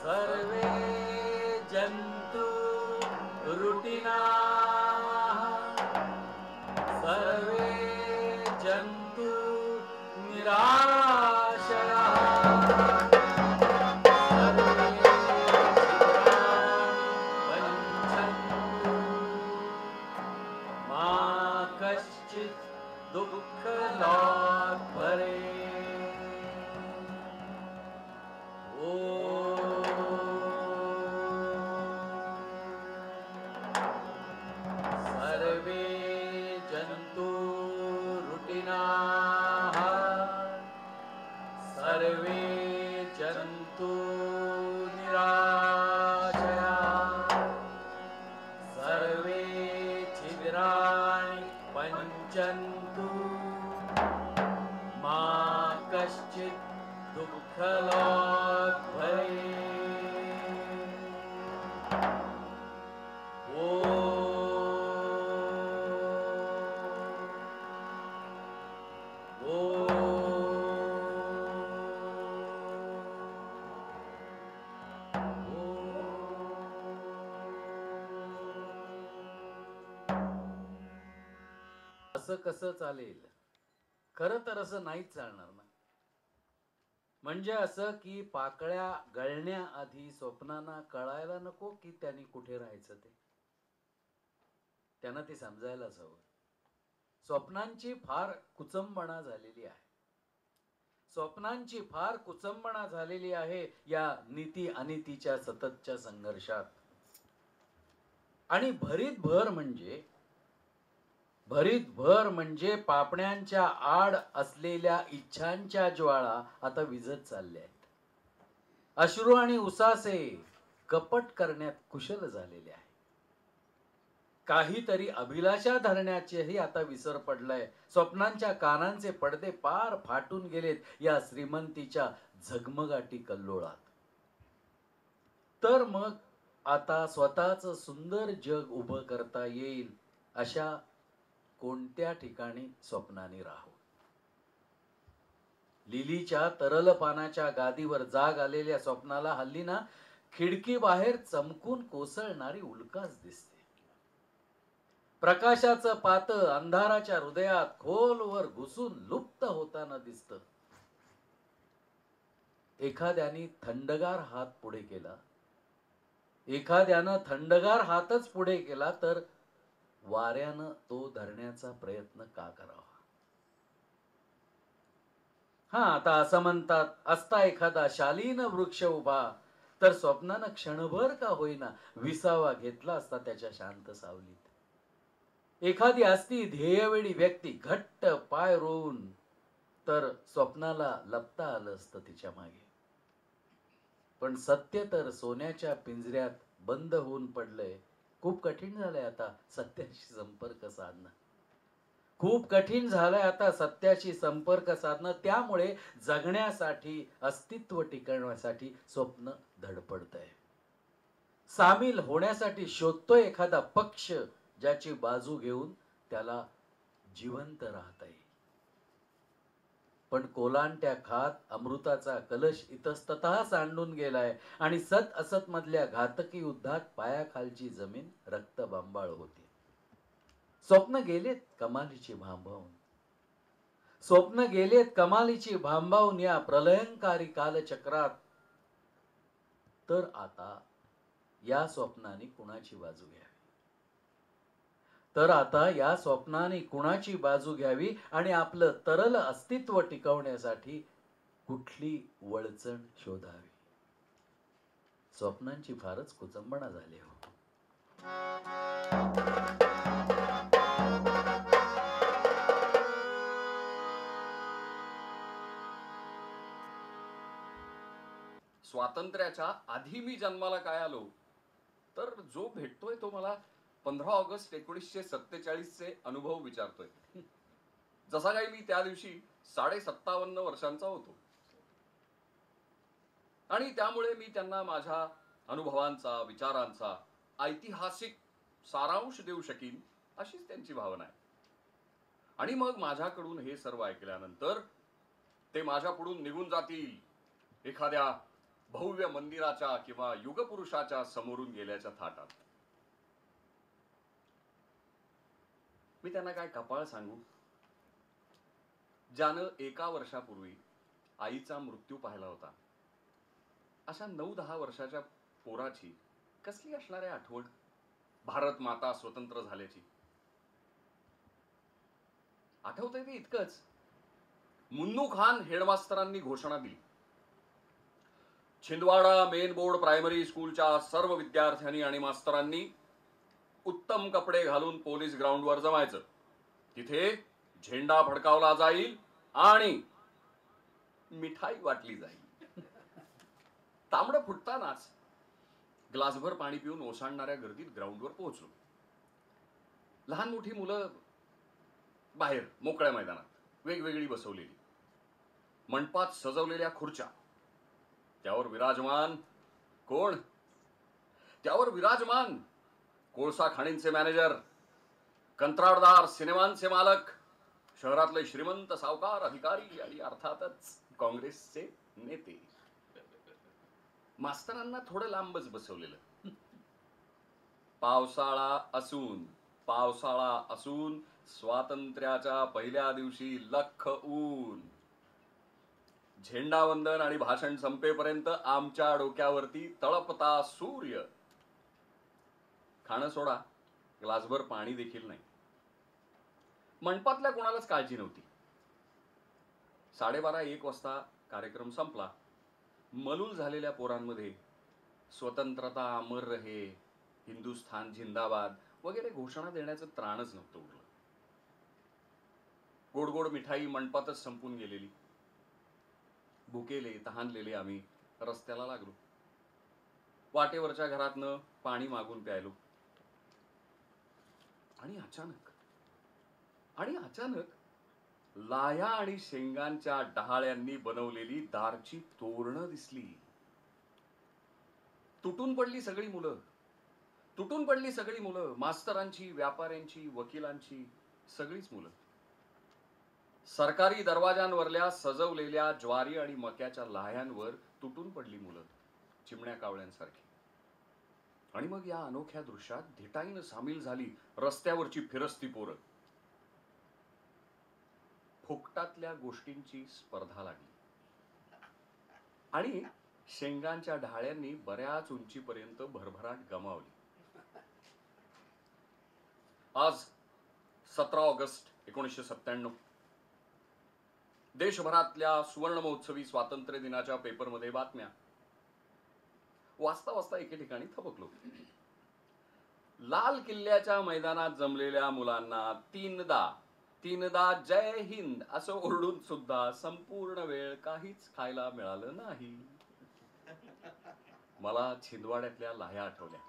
सर्वे जंतु रुटिना सर्वे जंतु निराशया सर्वे वंचन्तु मा कश्चित् दुःखलात् भरेत्। सर्वे जंतु रुटिनाः सर्वे जंतु निराशया सर्वे छिद्राणि पञ्चन्तु मा कश्चित् दुःखलात् भरेत्। असं कसं चालेल? खरं तर असं नाहीच चालणार ना. म्हणजे असं की पाकळ्या गळण्याआधी स्वप्नांना कळायला नको की त्यांनी कुठे राहायचं ते. त्यांना ते समजायलाच हवं. स्वप्नांची फार कुचंबणा झालेली आहे. स्वप्नांची फार कुचंबणा झालेली आहे या नीती अनितीच्या सततच्या संघर्षात. आणि भरीत भर म्हणजे पापण्यांच्या आड असलेल्या इच्छांच्या ज्वाळा आता विझत चालल्या आहेत. अश्रू आणि उसासे कपट करण्यात कुशल झालेले आहे. काहीतरी अभिलाषा धरण्याचेही आता विसर पडलाय. स्वप्नांच्या कानांचे पडदे पार फाटून गेलेत या श्रीमंतीच्या झगमगाटी कल्लोळात. तर मग आता स्वतःच सुंदर जग उभं करता येईल अशा कोणत्या ठिकाणी स्वप्नाने राहू. लिलीच्या तरल पानाच्या गादीवर जाग आलेल्या स्वप्नाला हल्ली ना खिडकी बाहेर चमकून कोसळणारी उल्काच दिसते. प्रकाशाचं पातळ अंधाराच्या हृदयात खोलवर घुसून लुप्त होताना दिसतं. एखाद्याने थंडगार हात पुढे केला, एखाद्यानं थंडगार हातच पुढे केला तर वाऱ्यानं तो धरण्याचा प्रयत्न का करावा. आता असं म्हणतात, असता एखादा शालीन वृक्ष उभा तर स्वप्नानं क्षणभर का होईना विसावा घेतला असता त्याच्या शांत सावलीत. एखादी असती ध्येयवेळी व्यक्ती घट्ट पाय रोवून तर स्वप्नाला लपता आलं असतं तिच्या मागे. पण सत्य तर सोन्याच्या पिंजऱ्यात बंद होऊन पडलंय. खूप कठीण झालंय आता सत्याशी संपर्क साधणं. खूप कठीण झालंय आता सत्याशी संपर्क साधणं. त्यामुळे जगण्यासाठी, अस्तित्व टिकवण्यासाठी स्वप्न धडपडतंय. सामील होण्यासाठी शोधतोय एखादा पक्ष ज्याची बाजू घेऊन त्याला जिवंत राहता येईल. पण कोलांट्या खात अमृताचा कलश इतस्ततः सांडून गेलाय आणि सत असत मधल्या घातकी युद्धात पायाखालची जमीन रक्तबंबाळ होती. स्वप्न गेलेत कमालीची भांबावून. स्वप्न गेलेत कमालीची भांबावून या प्रलयंकारी कालचक्रात. तर आता या स्वप्नाने कुणाची बाजू घ्यावी. तर आता या स्वप्नाने कुणाची बाजू घ्यावी आणि आपलं तरल अस्तित्व टिकवण्यासाठी कुठली वळचण शोधावी. स्वप्नांची फारच कुचंबणा झाली हो. स्वातंत्र्याच्या आधी मी जन्माला काय आलो तर जो भेटतोय तो मला 15 ऑगस्ट 1947 चे अनुभव विचारतोय. जसा काही मी त्या दिवशी 57.5 वर्षांचा होतो. आणि त्यामुळे मी त्यांना माझ्या अनुभवांचा, विचारांचा ऐतिहासिक सारांश देऊ शकीन अशीच त्यांची भावना आहे. आणि मग माझ्याकडून हे सर्व ऐकल्यानंतर ते माझ्याकडून निघून जातील एखाद्या भव्य मंदिराच्या किंवा युगपुरुषाच्या समोरून गेल्याच्या थाटात. मी त्यांना काय कपाळ सांगू, ज्यानं 1 वर्षापूर्वी आईचा मृत्यू पाहिला होता, अशा 9-10 वर्षाच्या पोराची कसली असणार आहे आठवण भारत माता स्वतंत्र झाल्याची. आठवतंय ते इतकंच, मुन्नू खान हेडमास्तरांनी घोषणा दिली, छिंदवाडा मेन बोर्ड प्रायमरी स्कूलच्या सर्व विद्यार्थ्यांनी आणि मास्तरांनी उत्तम कपडे घालून पोलीस ग्राउंडवर जमायचं. तिथे झेंडा फडकावला जाईल आणि मिठाई वाटली जाईल. तांबडं फुटतानाच ग्लासभर पाणी पिऊन ओसांडणाऱ्या गर्दीत ग्राउंडवर पोहोचलो. लहान मोठी मुलं बाहेर मोकळ्या मैदानात वेगवेगळी बसवलेली, मंडपात सजवलेल्या खुर्च्या, त्यावर विराजमान कोण? त्यावर विराजमान कोळसा खाणींचे मॅनेजर, कंत्राटदार, सिनेमांचे मालक, शहरातले श्रीमंत सावकार, अधिकारी आणि अर्थातच काँग्रेसचे नेते. मास्तरांना थोडं लांबच बसवलेलं. पावसाळा असून स्वातंत्र्याच्या पहिल्या दिवशी लख ऊन. झेंडावंदन आणि भाषण संपेपर्यंत आमच्या डोक्यावरती तळपता सूर्य. खाणं सोडा, ग्लासभर पाणी देखील नाही. मंडपातल्या कोणालाच काळजी नव्हती. 12:30-1 वाजता कार्यक्रम संपला. मलूल झालेल्या पोरांमध्ये स्वतंत्रता अमर रहे, हिंदुस्थान जिंदाबाद वगैरे घोषणा देण्याचं त्राणच नव्हतं उरलं. गोड गोड मिठाई मंडपातच संपून गेलेली. भुकेले तहानलेले आम्ही रस्त्याला लागलो. वाटेवरच्या घरातनं पाणी मागून प्यायलो. आणि अचानक लाया आणि शेंगांच्या डहाळ्यांनी बनवलेली दारची तोरणं दिसली. तुटून पडली सगळी मुलं, मास्तरांची, व्यापाऱ्यांची, वकिलांची, सगळीच मुलं. सरकारी दरवाजांवरल्या सजवलेल्या ज्वारी आणि मक्याच्या लाह्यांवर तुटून पडली मुलं, चिमण्या कावळ्यांसारखी. आणि मग या अनोख्या दृश्यात धिटाईनं सामील झाली रस्त्यावरची फिरस्ती पोरं. फुकटातल्या गोष्टींची स्पर्धा लागली आणि शेंगांच्या ढाळ्यांनी बऱ्याच उंचीपर्यंत भरभराट गमावली. आज 17 ऑगस्ट 1997. देशभरातल्या सुवर्ण महोत्सवी स्वातंत्र्य दिनाच्या पेपरमध्ये बातम्या वाचता वाचता एके ठिकाणी थबकलो. लाल किल्ल्याच्या मैदानात जमलेल्या मुलांना तीनदा जय हिंद असं ओरडून सुद्धा संपूर्ण वेळ काहीच खायला मिळालं नाही. मला छिंदवाड्यातल्या लाह्या आठवल्या.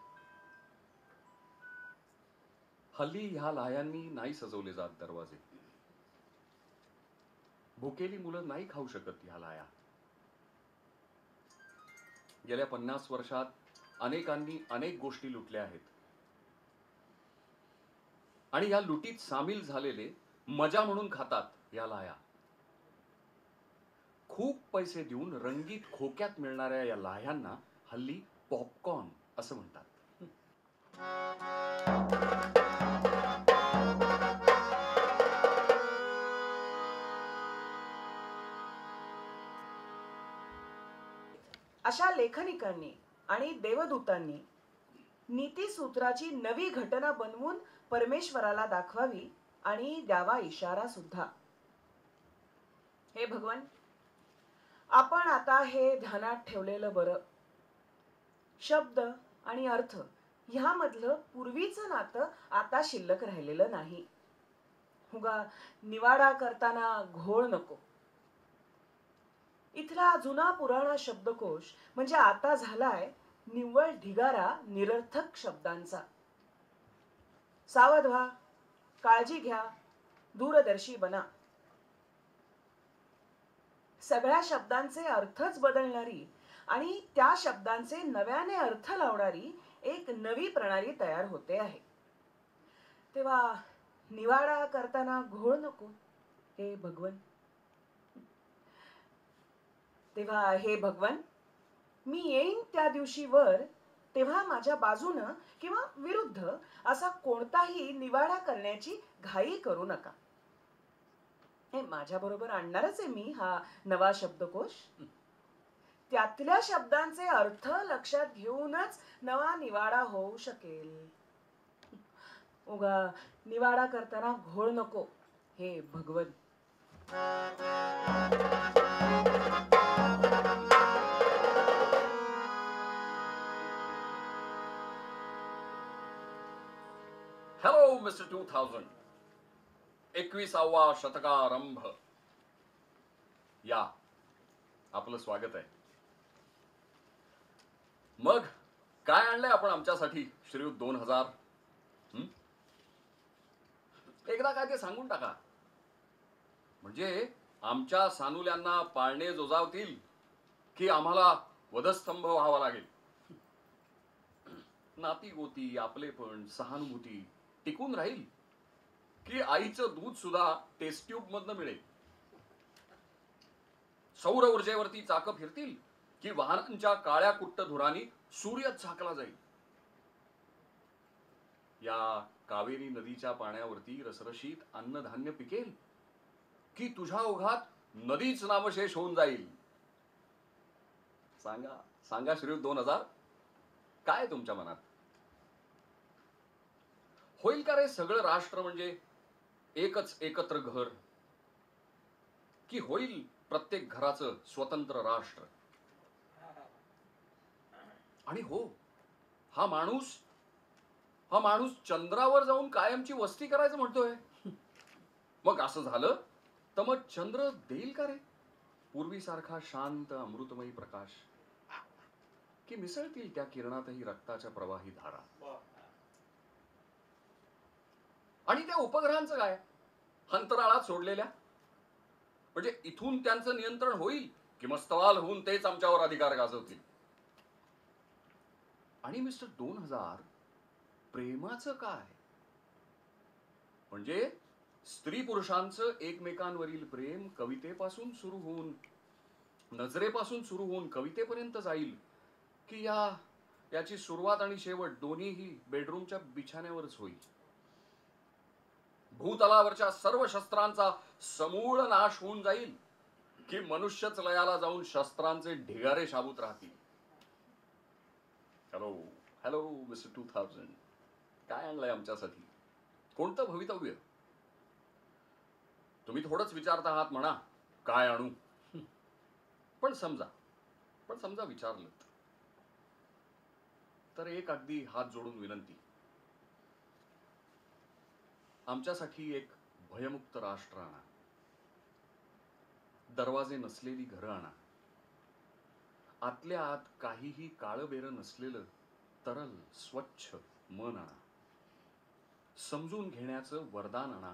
हल्ली ह्या लाह्यांनी नाही सजवले जात दरवाजे. भुकेली मुलं नाही खाऊ शकत ह्या लाह्या. गेल्या 50 वर्षात अनेकांनी अनेक गोष्टी लुटल्या आहेत आणि या लुटीत सामील झालेले मजा म्हणून खातात या लाह्या. खूप पैसे देऊन रंगीत खोक्यात मिळणाऱ्या या लाह्यांना हल्ली पॉपकॉर्न असं म्हणतात. अशा लेखनिकांनी आणि देवदूतांनी नीतीसूत्राची नवी घटना बनवून परमेश्वराला दाखवावी आणि द्यावा इशारा सुद्धा. हे भगवान, आपण आता हे ध्यानात ठेवलेलं बरं. शब्द आणि अर्थ ह्यामधलं पूर्वीचं नातं आता शिल्लक राहिलेलं नाही. उगा निवाडा करताना घोळ नको. इथला जुना पुराणा शब्दकोश म्हणजे आता झालाय निव्वळ ढिगारा निरर्थक शब्दांचा. सावध व्हा, काळजी घ्या, दूरदर्शी बना. सगळ्या शब्दांचे अर्थच बदलणारी आणि त्या शब्दांचे नव्याने अर्थ लावणारी एक नवी प्रणाली तयार होते आहे. तेव्हा निवाडा करताना घोळ नको हे भगवन. तेव्हा हे भगवन, मी येईन त्या दिवशी वर, तेव्हा माझ्या बाजूनं किंवा विरुद्ध असा कोणताही निवाडा करण्याची घाई करू नका. हे माझ्या बरोबर आणणारच आहे मी हा नवा शब्दकोश. त्यातल्या शब्दांचे अर्थ लक्षात घेऊनच नवा निवाडा होऊ शकेल. उगा निवाडा करताना घोळ नको हे भगवन. Hello mister 2000. 21वा शतकारंभ. या, आपलं स्वागत आहे. मग काय आणलंय आपण आमच्यासाठी श्रीयुत 2000? एकदा काय ते सांगून टाका, म्हणजे आमच्या सानुल्यांना पाळणे जोजावतील की आम्हाला वधस्तंभ व्हावा लागेल. नाती गोती, आपलेपण, सहानुभूती टिकून राहील की आईचं दूध सुद्धा टेस्ट ट्यूब मधनं मिळेल. सौर ऊर्जेवरती चाकं फिरतील की वाहनांच्या काळ्या कुट्ट धुरानी सूर्यच झाकला जाईल. या कावेरी नदीच्या पाण्यावरती रसरशीत अन्नधान्य पिकेल की तुझ्या ओघात नदीच नामशेष होऊन जाईल. सांगा सांगा श्रीयुत 2000, काय तुमच्या मनात? होईल का रे सगळं राष्ट्र म्हणजे एकच एकत्र घर, की होईल प्रत्येक घराचं स्वतंत्र राष्ट्र? आणि हो, हा माणूस चंद्रावर जाऊन कायमची वस्ती करायचं म्हणतोय. मग असं झालं तर मग चंद्र देईल का रे पूर्वीसारखा शांत अमृतमयी प्रकाश, की मिसळतील त्या किरणातही रक्ताच्या प्रवाही धारा? आणि त्या उपग्रहांचं काय, अंतराळात सोडलेल्या? म्हणजे इथून त्यांचं नियंत्रण होईल की मस्तवाल होऊन तेच आमच्यावर अधिकार गाजवतील? आणि मिस्टर 2000, प्रेमाचं काय? म्हणजे स्त्री पुरुषांचं एकमेकांवरील प्रेम कवितेपासून सुरू होऊन, नजरेपासून सुरू होऊन कवितेपर्यंत जाईल, की याची सुरुवात आणि शेवट दोन्हीही बेडरूमच्या बिछाण्यावरच होईल? भूतलावरच्या सर्व शस्त्रांचा समूळ नाश होऊन जाईल की मनुष्यच लयाला जाऊन शस्त्रांचे ढिगारे शाबूत राहतील? हॅलो हॅलो मिस्टर 2000, काय आणलंय आमच्यासाठी? कोणतं भवितव्य? तुम्ही थोडंच विचारता आहात म्हणा, काय आणू? पण समजा विचारलं तर एक अगदी हात जोडून विनंती, आमच्यासाठी एक भयमुक्त राष्ट्र आणा. दरवाजे नसलेली घरं आणा. आतल्या आत काहीही काळबेरं नसलेलं तरल स्वच्छ मन आणा. समजून घेण्याचं वरदान आणा.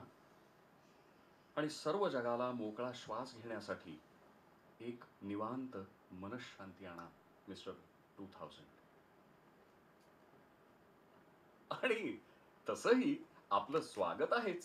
आणि सर्व जगाला मोकळा श्वास घेण्यासाठी एक निवांत मनःशांती आणा मिस्टर 2000. आणि तसंही आपलं स्वागत आहेच.